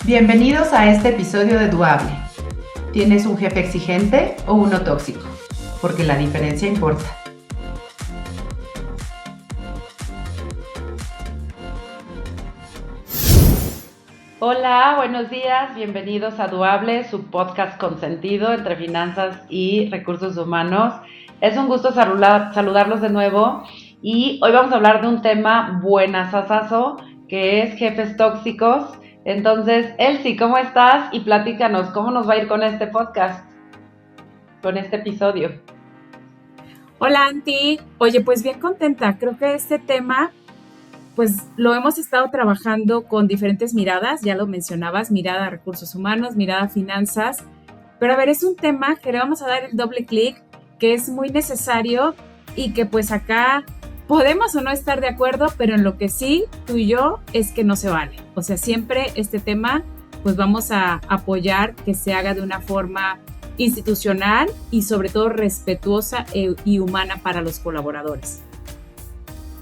Bienvenidos a este episodio de Duable. ¿Tienes un jefe exigente o uno tóxico? Porque la diferencia importa. Hola, buenos días, bienvenidos a Duable, su podcast consentido entre finanzas y recursos humanos. Es un gusto saludarlos de nuevo y hoy vamos a hablar de un tema buenazazazo que es jefes tóxicos. Entonces, Elsie, ¿cómo estás? Y platícanos, ¿cómo nos va a ir con este podcast, con este episodio? Hola, Anti. Oye, pues bien contenta. Creo que este tema, pues lo hemos estado trabajando con diferentes miradas. Ya lo mencionabas, mirada a recursos humanos, mirada a finanzas. Pero a ver, es un tema que le vamos a dar el doble clic, que es muy necesario y que pues acá podemos o no estar de acuerdo, pero en lo que sí, tú y yo, es que no se vale. O sea, siempre este tema, pues vamos a apoyar que se haga de una forma institucional y sobre todo respetuosa y humana para los colaboradores.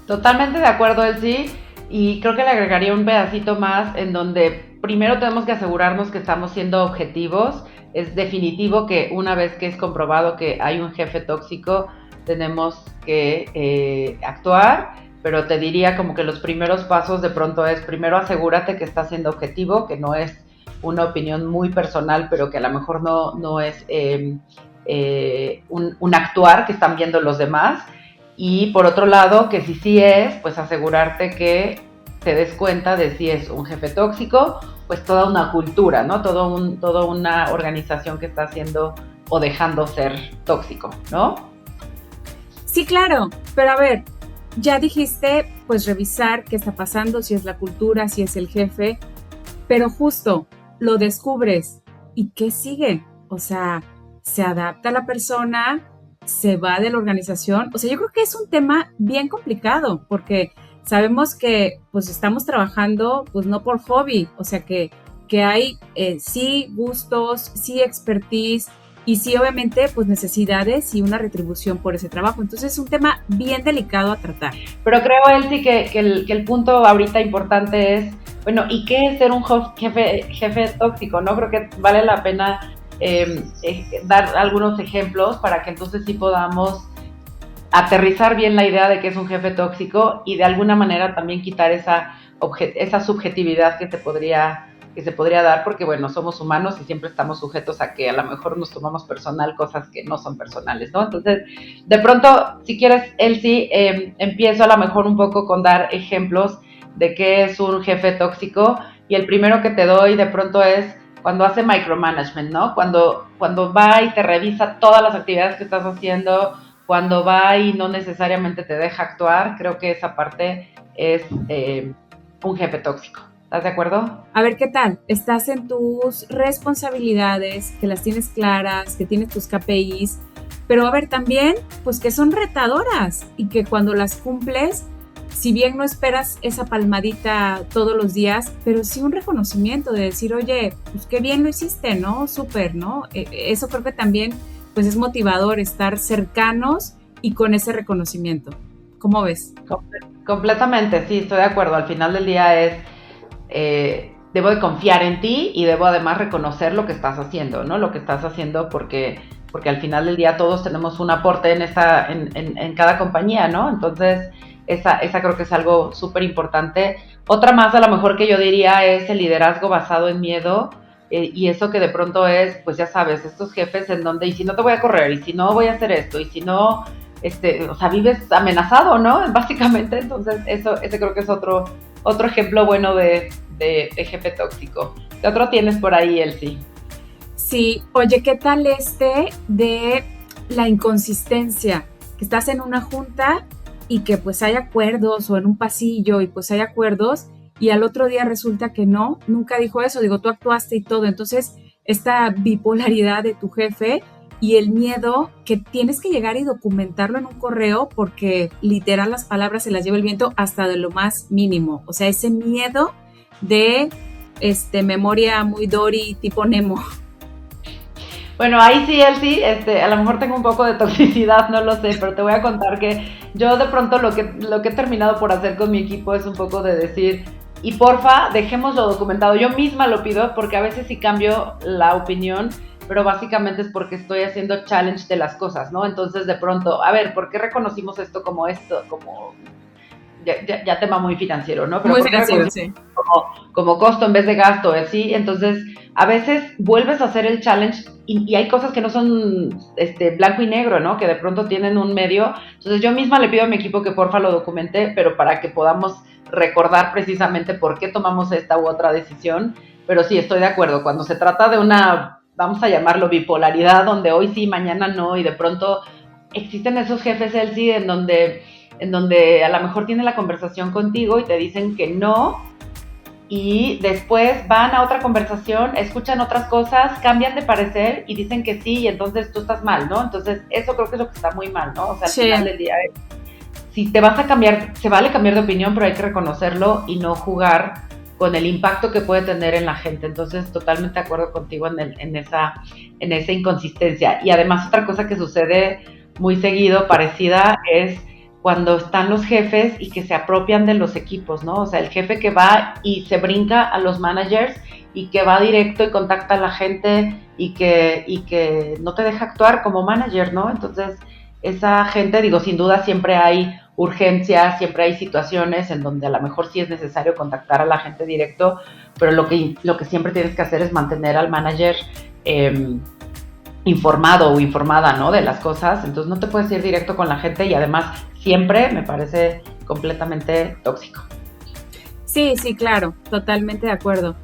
Totalmente de acuerdo, Elsie, y creo que le agregaría un pedacito más en donde primero tenemos que asegurarnos que estamos siendo objetivos. Es definitivo que una vez que es comprobado que hay un jefe tóxico, tenemos que actuar, pero te diría como que los primeros pasos de pronto es, primero asegúrate que estás siendo objetivo, que no es una opinión muy personal, pero que a lo mejor no es un actuar que están viendo los demás. Y por otro lado, que si sí es, pues asegurarte que te des cuenta de si es un jefe tóxico, pues toda una cultura, ¿no? Toda una organización que está haciendo o dejando ser tóxico, ¿no? Sí, claro, pero a ver, ya dijiste, pues revisar qué está pasando, si es la cultura, si es el jefe, pero justo lo descubres y ¿qué sigue? O sea, se adapta a la persona, se va de la organización. O sea, yo creo que es un tema bien complicado porque sabemos que pues estamos trabajando pues no por hobby, o sea que hay sí gustos, sí expertise y sí obviamente pues necesidades y una retribución por ese trabajo. Entonces es un tema bien delicado a tratar. Pero creo, Elsie, que el punto ahorita importante es, bueno, ¿y qué es ser un jefe tóxico? ¿No? Creo que vale la pena dar algunos ejemplos para que entonces sí podamos aterrizar bien la idea de que es un jefe tóxico y de alguna manera también quitar esa subjetividad que se podría dar, porque bueno, somos humanos y siempre estamos sujetos a que a lo mejor nos tomamos personal cosas que no son personales, ¿no? Entonces, de pronto, si quieres, Elsie, empiezo a lo mejor un poco con dar ejemplos de qué es un jefe tóxico, y el primero que te doy de pronto es cuando hace micromanagement, ¿no? Cuando va y te revisa todas las actividades que estás haciendo, cuando va y no necesariamente te deja actuar. Creo que esa parte es un jefe tóxico. ¿Estás de acuerdo? A ver, ¿qué tal? Estás en tus responsabilidades, que las tienes claras, que tienes tus KPIs, pero a ver, también, pues que son retadoras y que cuando las cumples, si bien no esperas esa palmadita todos los días, pero sí un reconocimiento de decir, oye, pues qué bien lo hiciste, ¿no? Súper, ¿no? Eso creo que también, pues es motivador estar cercanos y con ese reconocimiento. ¿Cómo ves? Completamente, sí, estoy de acuerdo. Al final del día es, debo de confiar en ti y debo además reconocer lo que estás haciendo, ¿no? Lo que estás haciendo porque al final del día todos tenemos un aporte en cada compañía, ¿no? Entonces, esa creo que es algo súper importante. Otra más a lo mejor que yo diría es el liderazgo basado en miedo, y eso que de pronto es, pues ya sabes, estos jefes en donde, y si no te voy a correr, y si no voy a hacer esto, y si no, o sea, vives amenazado, ¿no? Básicamente, entonces ese creo que es otro ejemplo bueno de jefe tóxico. ¿Qué otro tienes por ahí, Elsie? Sí, oye, ¿qué tal de la inconsistencia? Que estás en una junta y que pues hay acuerdos, o en un pasillo y pues hay acuerdos, y al otro día resulta que no, nunca dijo eso, digo, tú actuaste y todo. Entonces, esta bipolaridad de tu jefe y el miedo que tienes que llegar y documentarlo en un correo porque literal las palabras se las lleva el viento hasta de lo más mínimo. O sea, ese miedo de memoria muy Dory tipo Nemo. Bueno, ahí sí, Elsie, a lo mejor tengo un poco de toxicidad, no lo sé, pero te voy a contar que yo de pronto lo que he terminado por hacer con mi equipo es un poco de decir, y porfa, dejémoslo documentado. Yo misma lo pido porque a veces sí cambio la opinión, pero básicamente es porque estoy haciendo challenge de las cosas, ¿no? Entonces de pronto, a ver, ¿por qué reconocimos esto, como ya tema muy financiero, ¿no? Pero Muy ¿por qué financiero, reconocimos sí. como costo en vez de gasto, así? Entonces, a veces vuelves a hacer el challenge y hay cosas que no son blanco y negro, ¿no? Que de pronto tienen un medio. Entonces, yo misma le pido a mi equipo que porfa lo documente, pero para que podamos recordar precisamente por qué tomamos esta u otra decisión. Pero sí, estoy de acuerdo. Cuando se trata de una, vamos a llamarlo bipolaridad, donde hoy sí, mañana no, y de pronto existen esos jefes Elsie en donde a lo mejor tienen la conversación contigo y te dicen que no, y después van a otra conversación, escuchan otras cosas, cambian de parecer y dicen que sí, y entonces tú estás mal, ¿no? Entonces eso creo que es lo que está muy mal, ¿no? O sea, al Sí. final del día, si te vas a cambiar, se vale cambiar de opinión, pero hay que reconocerlo y no jugar con el impacto que puede tener en la gente. Entonces, totalmente de acuerdo contigo en esa inconsistencia. Y además, otra cosa que sucede muy seguido, parecida, es cuando están los jefes y que se apropian de los equipos, ¿no? O sea, el jefe que va y se brinca a los managers y que va directo y contacta a la gente y que no te deja actuar como manager, ¿no? Entonces, esa gente, digo, sin duda siempre hay urgencias, siempre hay situaciones en donde a lo mejor sí es necesario contactar a la gente directo, pero lo que siempre tienes que hacer es mantener al manager informado o informada, ¿no? De las cosas. Entonces no te puedes ir directo con la gente y además siempre me parece completamente tóxico. Sí, sí, claro, totalmente de acuerdo.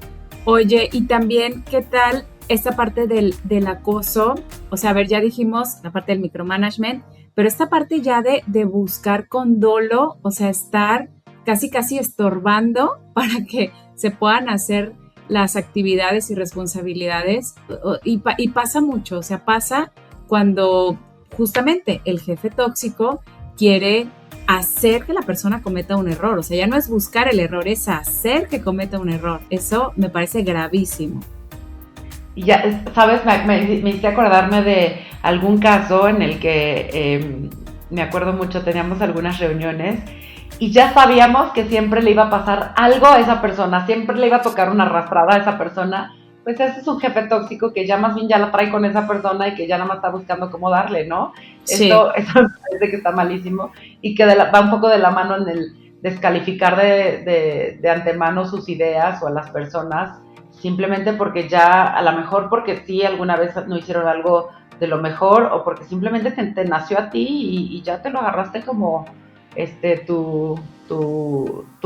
Oye, y también, ¿qué tal esta parte del acoso? O sea, a ver, ya dijimos la parte del micromanagement, pero esta parte ya de buscar con dolo, o sea, estar casi casi estorbando para que se puedan hacer las actividades y responsabilidades. Y pasa mucho, o sea, pasa cuando justamente el jefe tóxico quiere hacer que la persona cometa un error. O sea, ya no es buscar el error, es hacer que cometa un error. Eso me parece gravísimo. Y ya, ¿sabes? Me hice acordarme de algún caso en el que me acuerdo mucho, teníamos algunas reuniones y ya sabíamos que siempre le iba a pasar algo a esa persona, siempre le iba a tocar una arrastrada a esa persona. Pues ese es un jefe tóxico que ya más bien ya la trae con esa persona y que ya nada más está buscando cómo darle, ¿no? Sí. Eso me parece que está malísimo y que va un poco de la mano en el descalificar de antemano sus ideas o a las personas simplemente porque ya, a lo mejor porque sí alguna vez no hicieron algo de lo mejor o porque simplemente te nació a ti y ya te lo agarraste como tu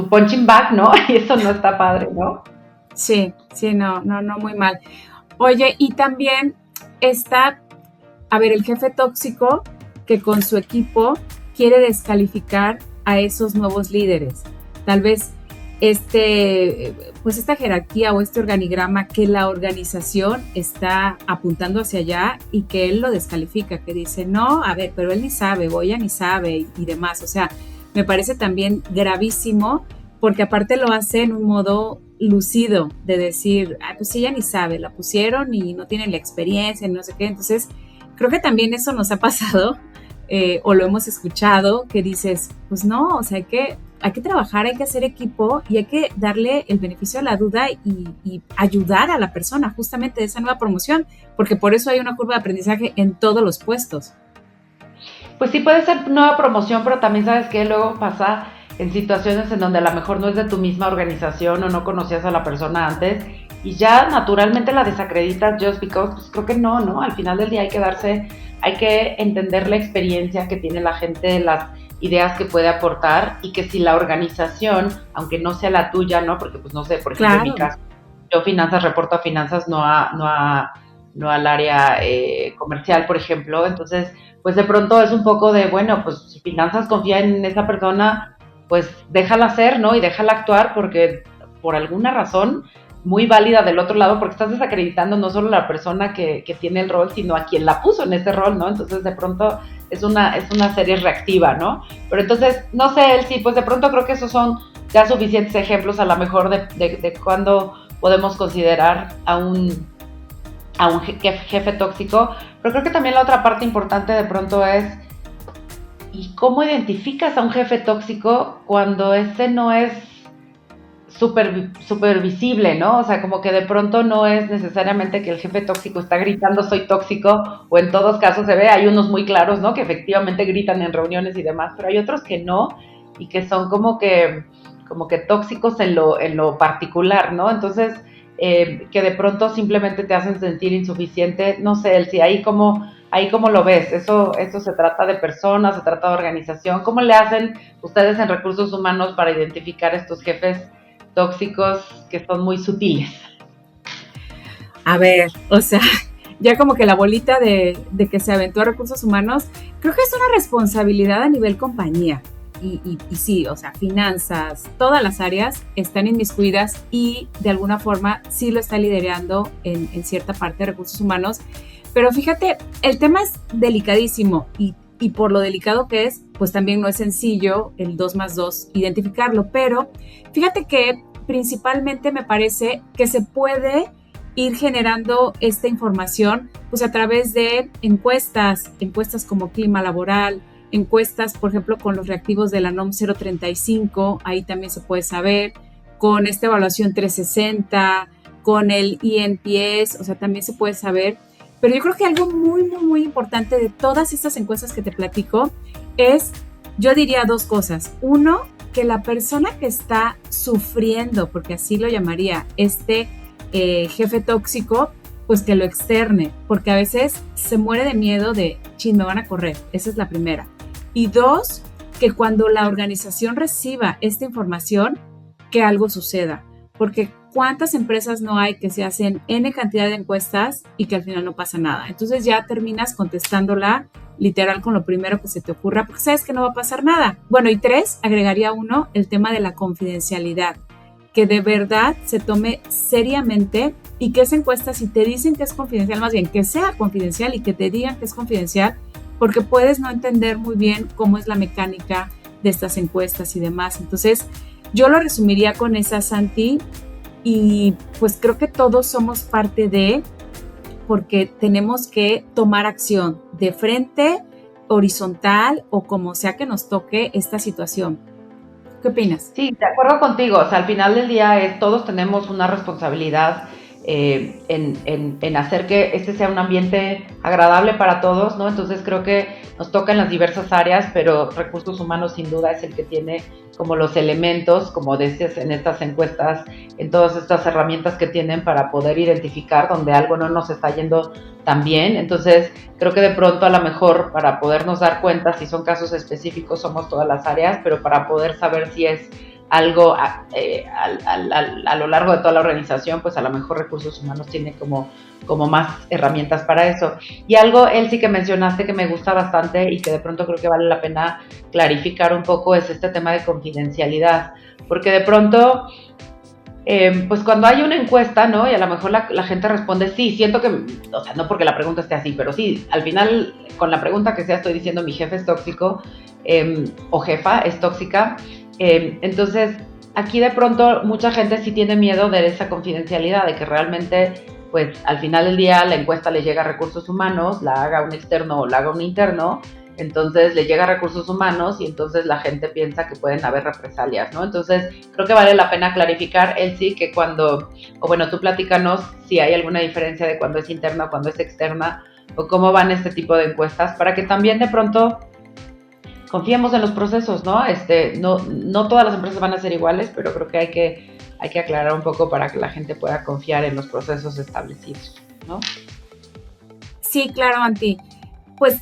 punching bag, ¿no? Y eso no está padre, ¿no? Sí, sí, no, no, no, muy mal. Oye, y también está, a ver, el jefe tóxico que con su equipo quiere descalificar a esos nuevos líderes. Tal vez pues esta jerarquía o este organigrama que la organización está apuntando hacia allá y que él lo descalifica, que dice, no, a ver, pero él ni sabe, Goya ni sabe y demás. O sea, me parece también gravísimo porque aparte lo hace en un modo lucido de decir, pues ella ni sabe, la pusieron y no tienen la experiencia, no sé qué. Entonces, creo que también eso nos ha pasado o lo hemos escuchado, que dices, pues no, o sea, hay que trabajar, hay que hacer equipo y hay que darle el beneficio a la duda y ayudar a la persona justamente de esa nueva promoción, porque por eso hay una curva de aprendizaje en todos los puestos. Pues sí puede ser nueva promoción, pero también sabes que luego pasa en situaciones en donde a lo mejor no es de tu misma organización o no conocías a la persona antes y ya naturalmente la desacreditas just because, pues creo que no, ¿no? Al final del día hay que entender la experiencia que tiene la gente, las ideas que puede aportar y que si la organización, aunque no sea la tuya, ¿no? Porque pues no sé, por ejemplo, Claro. en mi caso, yo finanzas reporto a finanzas, no al área comercial, por ejemplo, entonces pues de pronto es un poco de, bueno, pues si finanzas confía en esa persona, pues déjala hacer, ¿no? Y déjala actuar porque por alguna razón muy válida del otro lado, porque estás desacreditando no solo a la persona que tiene el rol, sino a quien la puso en ese rol, ¿no? Entonces de pronto es una serie reactiva, ¿no? Pero entonces, no sé, él sí, pues de pronto creo que esos son ya suficientes ejemplos a lo mejor de cuándo podemos considerar a un jefe tóxico, pero creo que también la otra parte importante de pronto es ¿y cómo identificas a un jefe tóxico cuando ese no es súper visible, ¿no? O sea, como que de pronto no es necesariamente que el jefe tóxico está gritando soy tóxico, o en todos casos se ve, hay unos muy claros, ¿no? Que efectivamente gritan en reuniones y demás, pero hay otros que no, y que son como que tóxicos en lo particular, ¿no? Entonces, que de pronto simplemente te hacen sentir insuficiente, no sé, si ahí como lo ves, eso se trata de personas, se trata de organización, ¿cómo le hacen ustedes en recursos humanos para identificar estos jefes tóxicos que son muy sutiles? A ver, o sea, ya como que la bolita de que se aventó a recursos humanos, creo que es una responsabilidad a nivel compañía. Y sí, o sea, finanzas, todas las áreas están inmiscuidas y de alguna forma sí lo está liderando en cierta parte de recursos humanos. Pero fíjate, el tema es delicadísimo y por lo delicado que es, pues también no es sencillo el 2 más 2 identificarlo. Pero fíjate que principalmente me parece que se puede ir generando esta información pues a través de encuestas como clima laboral, encuestas, por ejemplo, con los reactivos de la NOM 035, ahí también se puede saber, con esta evaluación 360, con el INPS, o sea, también se puede saber. Pero yo creo que algo muy importante de todas estas encuestas que te platico es, yo diría dos cosas. Uno, que la persona que está sufriendo, porque así lo llamaría, jefe tóxico, pues que lo externe, porque a veces se muere de miedo de, chin, me van a correr. Esa es la primera. Y dos, que cuando la organización reciba esta información, que algo suceda. Porque ¿cuántas empresas no hay que se hacen N cantidad de encuestas y que al final no pasa nada? Entonces ya terminas contestándola literal con lo primero que se te ocurra, porque sabes que no va a pasar nada. Bueno, y tres, agregaría uno, el tema de la confidencialidad, que de verdad se tome seriamente y que esa encuesta, si te dicen que es confidencial, más bien que sea confidencial y que te digan que es confidencial, porque puedes no entender muy bien cómo es la mecánica de estas encuestas y demás. Entonces, yo lo resumiría con esa, Santi, y pues creo que todos somos parte de, porque tenemos que tomar acción de frente, horizontal o como sea que nos toque esta situación. ¿Qué opinas? Sí, de acuerdo contigo. O sea, al final del día todos tenemos una responsabilidad en hacer que este sea un ambiente agradable para todos, ¿no? Entonces creo que nos toca en las diversas áreas, pero recursos humanos sin duda es el que tiene como los elementos, como decías en estas encuestas, en todas estas herramientas que tienen para poder identificar donde algo no nos está yendo tan bien. Entonces creo que de pronto a lo mejor para podernos dar cuenta si son casos específicos somos todas las áreas, pero para poder saber si es algo a lo largo de toda la organización, pues a lo mejor recursos humanos tiene como más herramientas para eso. Y algo, él sí que mencionaste que me gusta bastante y que de pronto creo que vale la pena clarificar un poco es este tema de confidencialidad, porque de pronto pues cuando hay una encuesta, ¿no? Y a lo mejor la gente responde, sí, siento que, o sea, no porque la pregunta esté así, pero sí, al final, con la pregunta que sea, estoy diciendo mi jefe es tóxico o jefa es tóxica. Entonces, aquí de pronto mucha gente sí tiene miedo de esa confidencialidad, de que realmente, pues al final del día la encuesta le llega a recursos humanos, la haga un externo o la haga un interno, entonces le llega a recursos humanos y entonces la gente piensa que pueden haber represalias, ¿no? Entonces creo que vale la pena clarificar el sí que cuando, o bueno, tú platícanos si hay alguna diferencia de cuando es interna o cuando es externa, o cómo van este tipo de encuestas, para que también de pronto confiemos en los procesos, ¿no? No todas las empresas van a ser iguales, pero creo que hay que aclarar un poco para que la gente pueda confiar en los procesos establecidos, ¿no? Sí, claro, Anti. Pues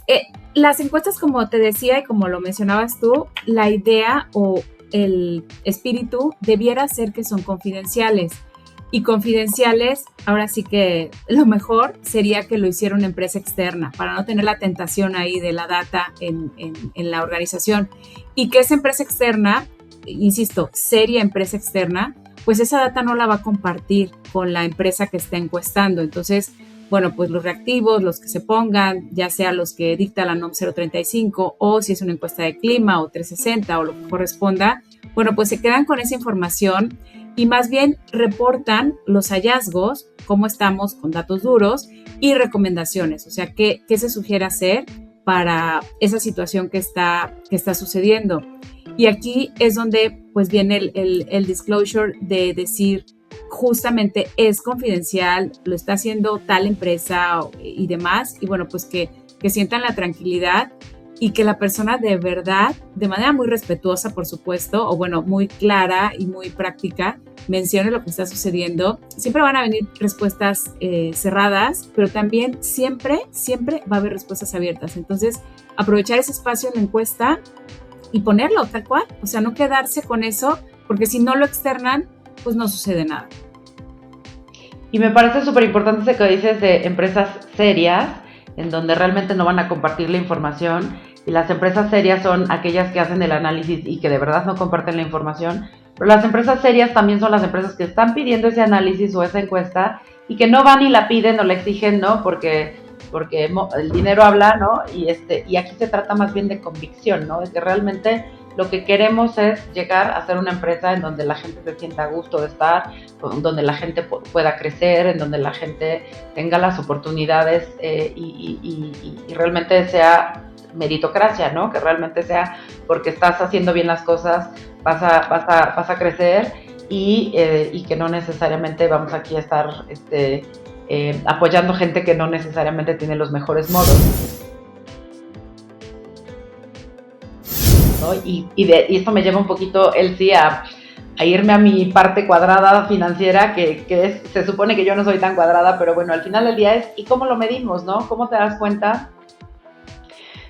las encuestas, como te decía y como lo mencionabas tú, la idea o el espíritu debiera ser que son confidenciales. Y confidenciales, ahora sí que lo mejor sería que lo hiciera una empresa externa para no tener la tentación ahí de la data en la organización. Y que esa empresa externa, insisto, seria empresa externa, pues esa data no la va a compartir con la empresa que está encuestando. Entonces, bueno, pues los reactivos, los que se pongan, ya sea los que dicta la NOM 035 o si es una encuesta de clima o 360 o lo que corresponda, bueno, pues se quedan con esa información y más bien reportan los hallazgos, cómo estamos con datos duros y recomendaciones, o sea, qué se sugiere hacer para esa situación que está sucediendo. Y aquí es donde pues viene el disclosure de decir justamente es confidencial, lo está haciendo tal empresa y demás, y bueno, pues que sientan la tranquilidad y que la persona de verdad, de manera muy respetuosa, por supuesto, o bueno, muy clara y muy práctica, mencione lo que está sucediendo. Siempre van a venir respuestas cerradas, pero también siempre va a haber respuestas abiertas. Entonces, aprovechar ese espacio en la encuesta y ponerlo tal cual, o sea, no quedarse con eso, porque si no lo externan, pues no sucede nada. Y me parece súper importante eso que dices de empresas serias, en donde realmente no van a compartir la información, y las empresas serias son aquellas que hacen el análisis y que de verdad no comparten la información, pero las empresas serias también son las empresas que están pidiendo ese análisis o esa encuesta y que no van y la piden o la exigen, ¿no? Porque el dinero habla, ¿no? Y aquí se trata más bien de convicción, ¿no? De que realmente lo que queremos es llegar a ser una empresa en donde la gente se sienta a gusto de estar, donde la gente pueda crecer, en donde la gente tenga las oportunidades y realmente sea meritocracia, ¿no? Que realmente sea porque estás haciendo bien las cosas, vas a crecer y que no necesariamente vamos aquí a estar apoyando gente que no necesariamente tiene los mejores modos, ¿no? Y esto me lleva un poquito, Elsie, a irme a mi parte cuadrada financiera, se supone que yo no soy tan cuadrada, pero bueno, al final del día es, ¿y cómo lo medimos, no? ¿Cómo te das cuenta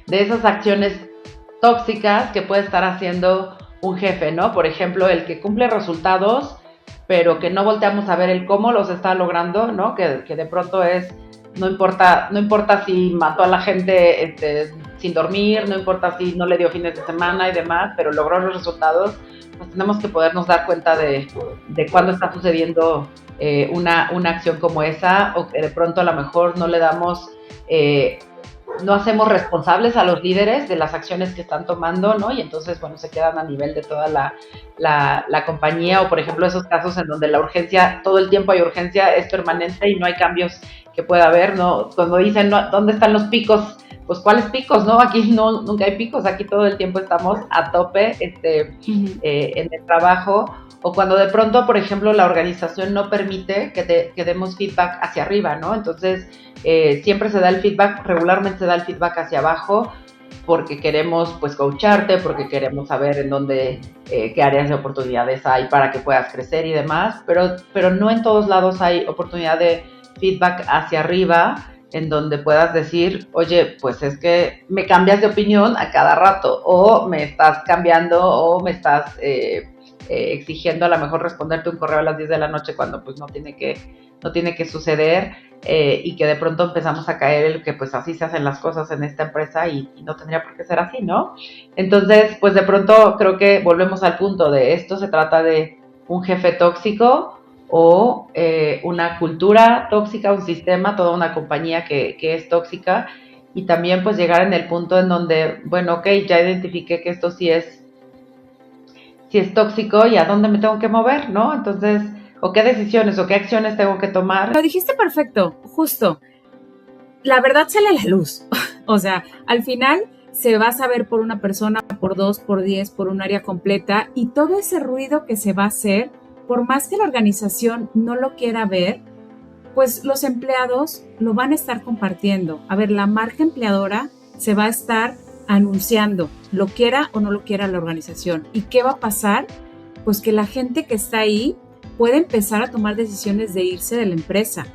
de esas acciones tóxicas que puede estar haciendo un jefe, ¿no? Por ejemplo, el que cumple resultados, pero que no volteamos a ver el cómo los está logrando, ¿no? Que de pronto no importa si mató a la gente sin dormir, no importa si no le dio fines de semana y demás, pero logró los resultados, pues tenemos que podernos dar cuenta de cuándo está sucediendo una acción como esa, o que de pronto a lo mejor no le damos... no hacemos responsables a los líderes de las acciones que están tomando, ¿no? Y entonces, bueno, se quedan a nivel de toda la compañía, o por ejemplo esos casos en donde la urgencia, todo el tiempo hay urgencia, es permanente y no hay cambios que pueda haber, ¿no? Cuando dicen, ¿no? ¿Dónde están los picos? Pues, ¿cuáles picos, no? Aquí nunca hay picos, aquí todo el tiempo estamos a tope en el trabajo. O cuando de pronto, por ejemplo, la organización no permite que demos feedback hacia arriba, ¿no? Entonces, siempre regularmente se da el feedback hacia abajo, porque queremos, pues, coacharte, porque queremos saber en dónde, qué áreas de oportunidades hay para que puedas crecer y demás, pero no en todos lados hay oportunidad de feedback hacia arriba, en donde puedas decir, oye, pues es que me cambias de opinión a cada rato, o me estás cambiando, o me estás... exigiendo a lo mejor responderte un correo a las 10 de la noche cuando pues no tiene que suceder, y que de pronto empezamos a caer el que pues así se hacen las cosas en esta empresa y no tendría por qué ser así, ¿no? Entonces, pues de pronto creo que volvemos al punto de esto, se trata de un jefe tóxico o una cultura tóxica, un sistema, toda una compañía que es tóxica, y también pues llegar en el punto en donde, bueno, ok, ya identifiqué que esto sí es tóxico y a dónde me tengo que mover, ¿no? Entonces, o qué decisiones o qué acciones tengo que tomar. Lo dijiste perfecto, justo. La verdad sale a la luz. O sea, al final se va a saber por una persona, por dos, por 10, por un área completa, y todo ese ruido que se va a hacer, por más que la organización no lo quiera ver, pues los empleados lo van a estar compartiendo. A ver, la marca empleadora se va a estar anunciando, lo quiera o no lo quiera la organización. ¿Y qué va a pasar? Pues que la gente que está ahí puede empezar a tomar decisiones de irse de la empresa.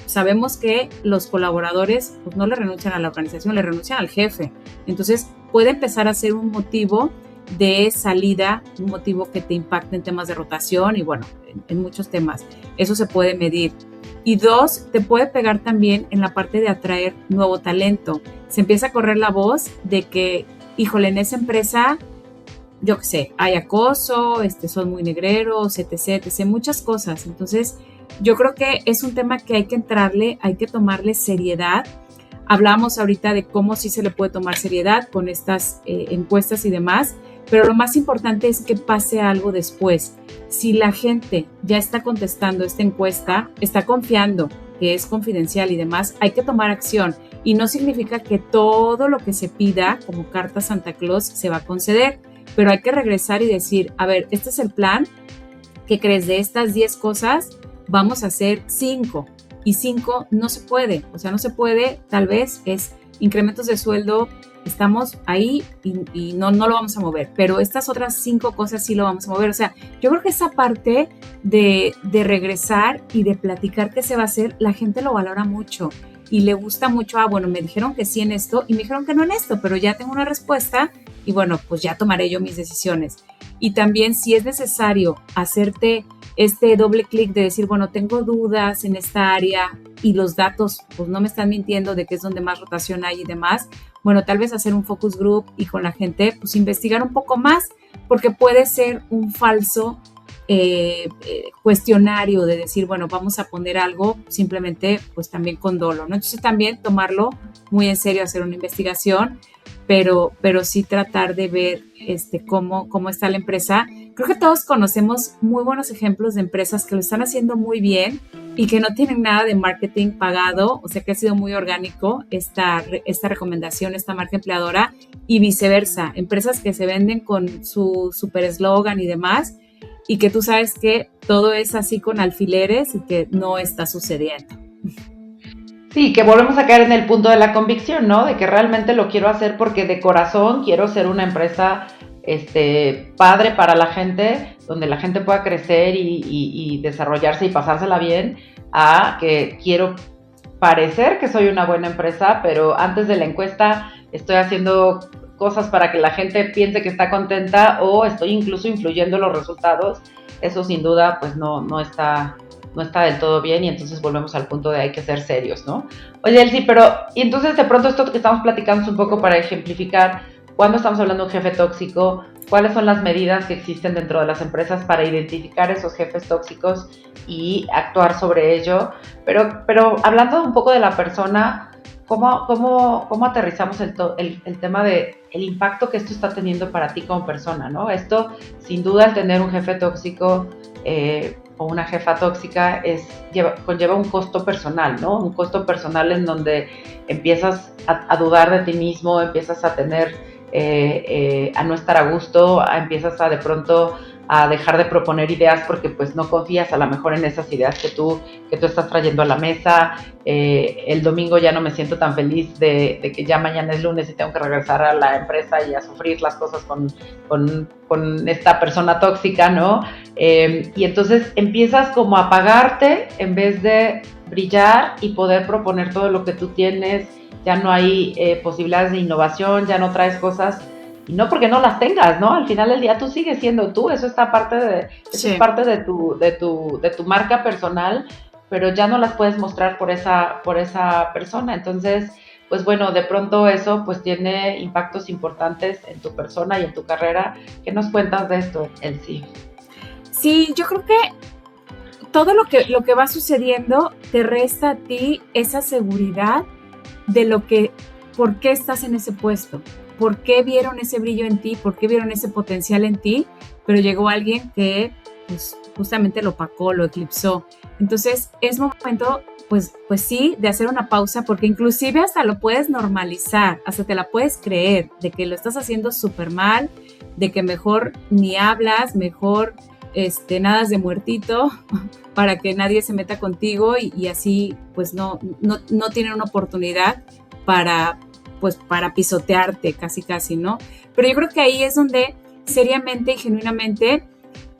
Sabemos que los colaboradores pues no le renuncian a la organización, le renuncian al jefe. Entonces puede empezar a ser un motivo de salida, un motivo que te impacte en temas de rotación y bueno, en muchos temas. Eso se puede medir. Y dos, te puede pegar también en la parte de atraer nuevo talento. Se empieza a correr la voz de que, híjole, en esa empresa, yo qué sé, hay acoso, son muy negreros, etc., muchas cosas. Entonces, yo creo que es un tema que hay que entrarle, hay que tomarle seriedad. Hablamos ahorita de cómo sí se le puede tomar seriedad con estas encuestas y demás, pero lo más importante es que pase algo después. Si la gente ya está contestando esta encuesta, está confiando que es confidencial y demás, hay que tomar acción. Y no significa que todo lo que se pida como carta Santa Claus se va a conceder. pero hay que regresar y decir, a ver, este es el plan. ¿Qué crees? De estas 10 cosas vamos a hacer 5 y 5 no se puede, o sea, no se puede, tal vez es incrementos de sueldo, estamos ahí y no lo vamos a mover, pero estas otras 5 cosas sí lo vamos a mover. O sea, yo creo que esa parte de regresar y de platicar qué se va a hacer, la gente lo valora mucho y le gusta mucho. Bueno, me dijeron que sí en esto y me dijeron que no en esto, pero ya tengo una respuesta y bueno, pues ya tomaré yo mis decisiones. Y también, si es necesario hacerte este doble clic de decir, bueno, tengo dudas en esta área y los datos pues no me están mintiendo de que es donde más rotación hay y demás, bueno, tal vez hacer un focus group y con la gente pues investigar un poco más, porque puede ser un falso cuestionario de decir, bueno, vamos a poner algo simplemente pues también con dolo, ¿no? Entonces también tomarlo muy en serio, hacer una investigación, pero sí tratar de ver cómo está la empresa. Creo que todos conocemos muy buenos ejemplos de empresas que lo están haciendo muy bien y que no tienen nada de marketing pagado, o sea que ha sido muy orgánico esta recomendación, esta marca empleadora, y viceversa, empresas que se venden con su super eslogan y demás, y que tú sabes que todo es así con alfileres y que no está sucediendo. Sí, que volvemos a caer en el punto de la convicción, ¿no? De que realmente lo quiero hacer porque de corazón quiero ser una empresa padre para la gente, donde la gente pueda crecer y desarrollarse y pasársela bien, a que quiero parecer que soy una buena empresa, pero antes de la encuesta estoy haciendo cosas para que la gente piense que está contenta o estoy incluso influyendo en los resultados. Eso sin duda pues no está del todo bien, y entonces volvemos al punto de hay que ser serios, ¿no? Oye, Elsie, pero y entonces de pronto esto que estamos platicando es un poco para ejemplificar cuando estamos hablando de un jefe tóxico, cuáles son las medidas que existen dentro de las empresas para identificar esos jefes tóxicos y actuar sobre ello, pero hablando un poco de la persona, ¿cómo aterrizamos el tema de el impacto que esto está teniendo para ti como persona, ¿no? Esto, sin duda, al tener un jefe tóxico o una jefa tóxica conlleva un costo personal, ¿no? Un costo personal en donde empiezas a dudar de ti mismo, empiezas a tener, a no estar a gusto, empiezas a de pronto a dejar de proponer ideas porque pues no confías a lo mejor en esas ideas que tú estás trayendo a la mesa. El domingo ya no me siento tan feliz de que ya mañana es lunes y tengo que regresar a la empresa y a sufrir las cosas con esta persona tóxica, ¿no? Y entonces empiezas como a apagarte en vez de brillar y poder proponer todo lo que tú tienes. Ya no hay posibilidades de innovación, ya no traes cosas, y no porque no las tengas, ¿no? Al final del día tú sigues siendo tú, eso es parte de tu marca personal, pero ya no las puedes mostrar por esa persona. Entonces, pues bueno, de pronto eso pues tiene impactos importantes en tu persona y en tu carrera. ¿Qué nos cuentas de esto, Elsie? Sí, yo creo que todo lo que va sucediendo te resta a ti esa seguridad de por qué estás en ese puesto, por qué vieron ese brillo en ti, por qué vieron ese potencial en ti, pero llegó alguien que pues, justamente lo opacó, lo eclipsó. Entonces es momento, pues sí, de hacer una pausa, porque inclusive hasta lo puedes normalizar, hasta te la puedes creer, de que lo estás haciendo súper mal, de que mejor ni hablas, mejor nadas de muertito para que nadie se meta contigo y así pues no tienen una oportunidad para pisotearte casi, ¿no? Pero yo creo que ahí es donde seriamente y genuinamente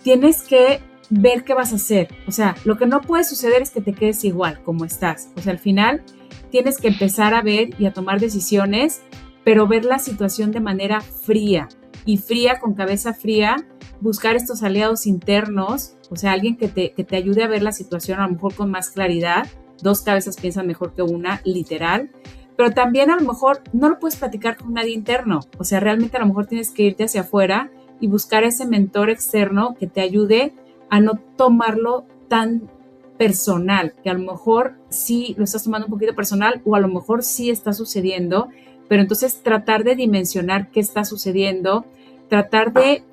tienes que ver qué vas a hacer. O sea, lo que no puede suceder es que te quedes igual como estás. O sea, al final tienes que empezar a ver y a tomar decisiones, pero ver la situación de manera fría, y fría, con cabeza fría, buscar estos aliados internos, o sea, alguien que te ayude a ver la situación a lo mejor con más claridad. 2 cabezas piensan mejor que una, literal. Pero también a lo mejor no lo puedes platicar con nadie interno. O sea, realmente a lo mejor tienes que irte hacia afuera y buscar ese mentor externo que te ayude a no tomarlo tan personal, que a lo mejor sí lo estás tomando un poquito personal o a lo mejor sí está sucediendo, pero entonces tratar de dimensionar qué está sucediendo, tratar de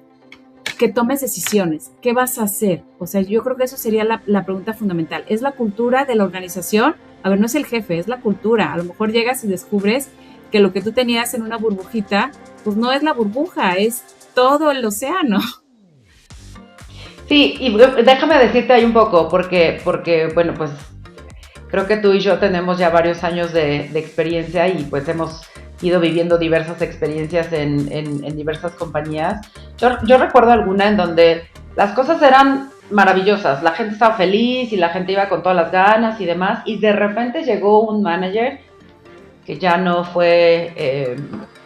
que tomes decisiones. ¿Qué vas a hacer? O sea, yo creo que eso sería la pregunta fundamental. ¿Es la cultura de la organización? A ver, no es el jefe, es la cultura. A lo mejor llegas y descubres que lo que tú tenías en una burbujita, pues no es la burbuja, es todo el océano. Sí, y déjame decirte ahí un poco, porque bueno, pues creo que tú y yo tenemos ya varios años de experiencia y pues hemos ido viviendo diversas experiencias en diversas compañías. Yo recuerdo alguna en donde las cosas eran maravillosas, la gente estaba feliz y la gente iba con todas las ganas y demás, y de repente llegó un manager que ya no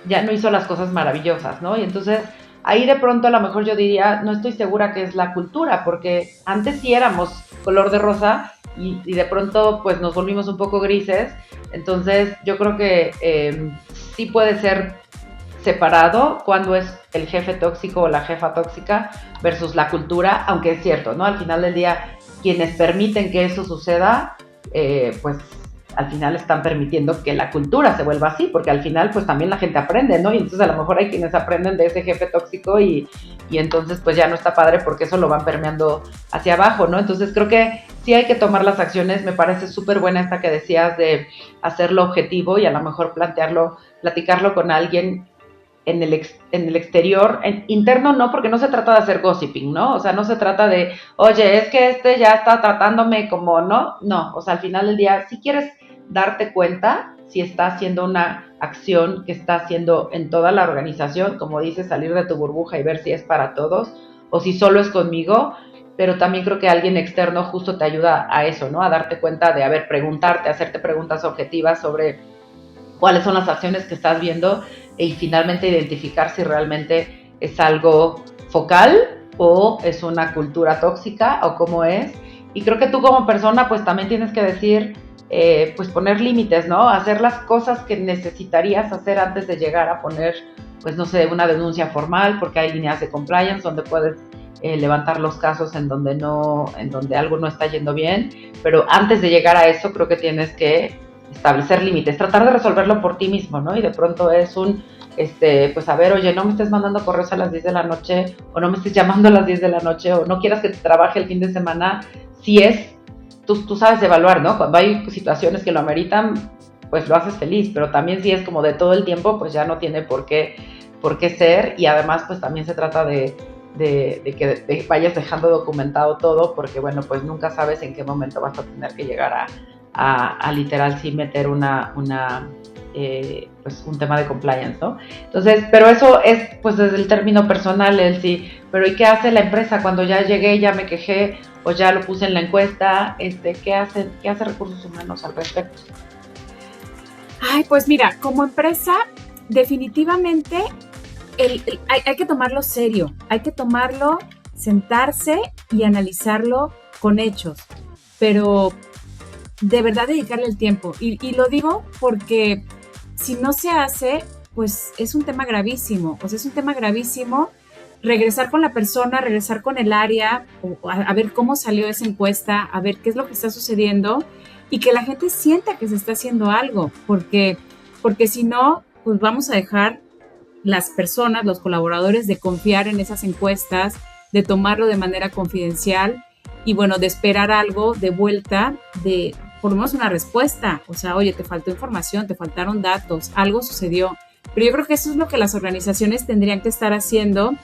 ya no hizo las cosas maravillosas, ¿no? Y entonces ahí de pronto a lo mejor yo diría, no estoy segura que es la cultura, porque antes sí éramos color de rosa y de pronto pues nos volvimos un poco grises, entonces yo creo que sí puede ser separado cuando es el jefe tóxico o la jefa tóxica versus la cultura, aunque es cierto, ¿no? Al final del día, quienes permiten que eso suceda, pues al final están permitiendo que la cultura se vuelva así, porque al final pues también la gente aprende, ¿no? Y entonces a lo mejor hay quienes aprenden de ese jefe tóxico y entonces pues ya no está padre porque eso lo van permeando hacia abajo, ¿no? Entonces creo que sí hay que tomar las acciones, me parece súper buena esta que decías de hacerlo objetivo y a lo mejor platicarlo con alguien en el exterior, interno no, porque no se trata de hacer gossiping, ¿no? O sea, no se trata de, oye, es que este ya está tratándome como, no, o sea, al final del día, si quieres darte cuenta si está haciendo una acción que está haciendo en toda la organización, como dices, salir de tu burbuja y ver si es para todos, o si solo es conmigo, pero también creo que alguien externo justo te ayuda a eso, ¿no? A darte cuenta de, preguntarte, hacerte preguntas objetivas sobre cuáles son las acciones que estás viendo y finalmente identificar si realmente es algo focal o es una cultura tóxica o cómo es. Y creo que tú como persona pues también tienes que decir, pues poner límites, ¿no? Hacer las cosas que necesitarías hacer antes de llegar a poner, pues no sé, una denuncia formal, porque hay líneas de compliance donde puedes levantar los casos en donde algo no está yendo bien, pero antes de llegar a eso creo que tienes que establecer límites, tratar de resolverlo por ti mismo, ¿no? Y de pronto es pues a ver, oye, no me estés mandando correos a las 10 de la noche, o no me estés llamando a las 10 de la noche, o no quieras que te trabaje el fin de semana, si es, tú sabes evaluar, ¿no? Cuando hay situaciones que lo ameritan, pues lo haces feliz, pero también si es como de todo el tiempo, pues ya no tiene por qué ser, y además pues también se trata de que vayas dejando documentado todo, porque bueno, pues nunca sabes en qué momento vas a tener que llegar a literal sí meter pues un tema de compliance, ¿no? Entonces, pero eso es pues desde el término personal, sí, pero ¿y qué hace la empresa cuando ya llegué, ya me quejé o ya lo puse en la encuesta? ¿Qué hace Recursos Humanos al respecto? Ay, pues mira, como empresa, definitivamente hay que tomarlo serio, hay que tomarlo, sentarse y analizarlo con hechos, pero de verdad dedicarle el tiempo. Y lo digo porque si no se hace, pues es un tema gravísimo. O sea, es un tema gravísimo regresar con la persona, regresar con el área, a ver cómo salió esa encuesta, a ver qué es lo que está sucediendo y que la gente sienta que se está haciendo algo, porque si no, pues vamos a dejar las personas, los colaboradores, de confiar en esas encuestas, de tomarlo de manera confidencial y bueno, de esperar algo de vuelta, de por lo menos una respuesta, o sea, oye, te faltó información, te faltaron datos, algo sucedió, pero yo creo que eso es lo que las organizaciones tendrían que estar haciendo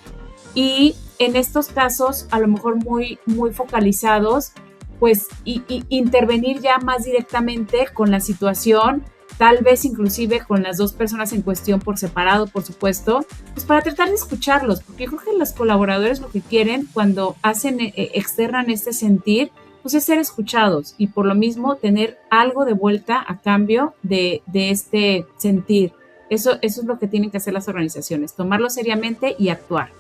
y en estos casos, a lo mejor muy, muy focalizados, pues intervenir ya más directamente con la situación, tal vez inclusive con las dos personas en cuestión por separado, por supuesto, pues para tratar de escucharlos, porque yo creo que los colaboradores lo que quieren cuando externan este sentir, pues es ser escuchados y por lo mismo tener algo de vuelta a cambio de este sentir. Eso es lo que tienen que hacer las organizaciones, tomarlo seriamente y actuar.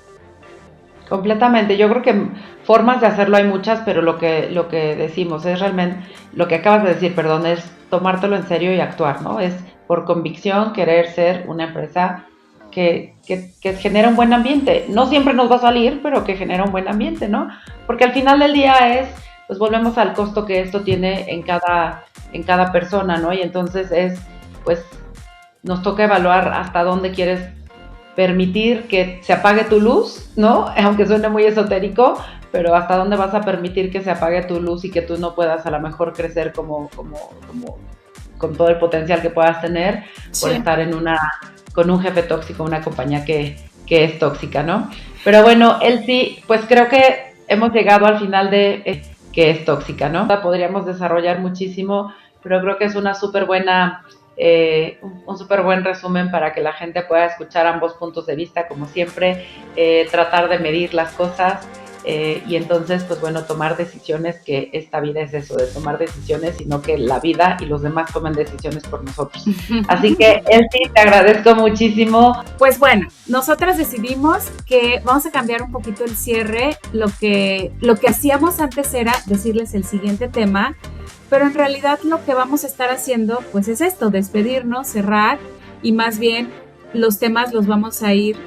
Completamente, yo creo que formas de hacerlo hay muchas, pero lo que decimos es realmente, lo que acabas de decir, perdón, es tomártelo en serio y actuar, ¿no? Es por convicción querer ser una empresa que genera un buen ambiente. No siempre nos va a salir, pero que genera un buen ambiente, ¿no? Porque al final del día pues volvemos al costo que esto tiene en cada persona, ¿no? Y entonces pues nos toca evaluar hasta dónde quieres permitir que se apague tu luz, ¿no? Aunque suene muy esotérico, pero hasta dónde vas a permitir que se apague tu luz y que tú no puedas a lo mejor crecer como con todo el potencial que puedas tener por estar con un jefe tóxico, una compañía que es tóxica, ¿no? Pero bueno, él sí, pues creo que hemos llegado al final de que es tóxica, ¿no? La podríamos desarrollar muchísimo, pero creo que es una súper buena, un súper buen resumen para que la gente pueda escuchar ambos puntos de vista, como siempre, tratar de medir las cosas y entonces, pues bueno, tomar decisiones, que esta vida es eso, de tomar decisiones, sino que la vida y los demás tomen decisiones por nosotros. Así que, Elsie, te agradezco muchísimo. Pues bueno, nosotras decidimos que vamos a cambiar un poquito el cierre. Lo que hacíamos antes era decirles el siguiente tema, pero en realidad lo que vamos a estar haciendo, pues es esto, despedirnos, cerrar, y más bien los temas los vamos a ir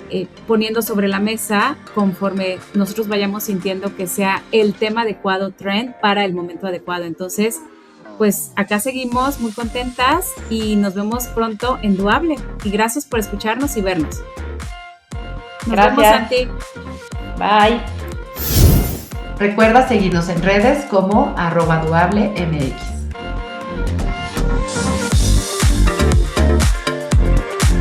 poniendo sobre la mesa conforme nosotros vayamos sintiendo que sea el tema adecuado, trend, para el momento adecuado. Entonces, pues acá seguimos muy contentas y nos vemos pronto en Duable. Y gracias por escucharnos y vernos. Nos vemos, Santi. Bye. Recuerda seguirnos en redes como @duablemx.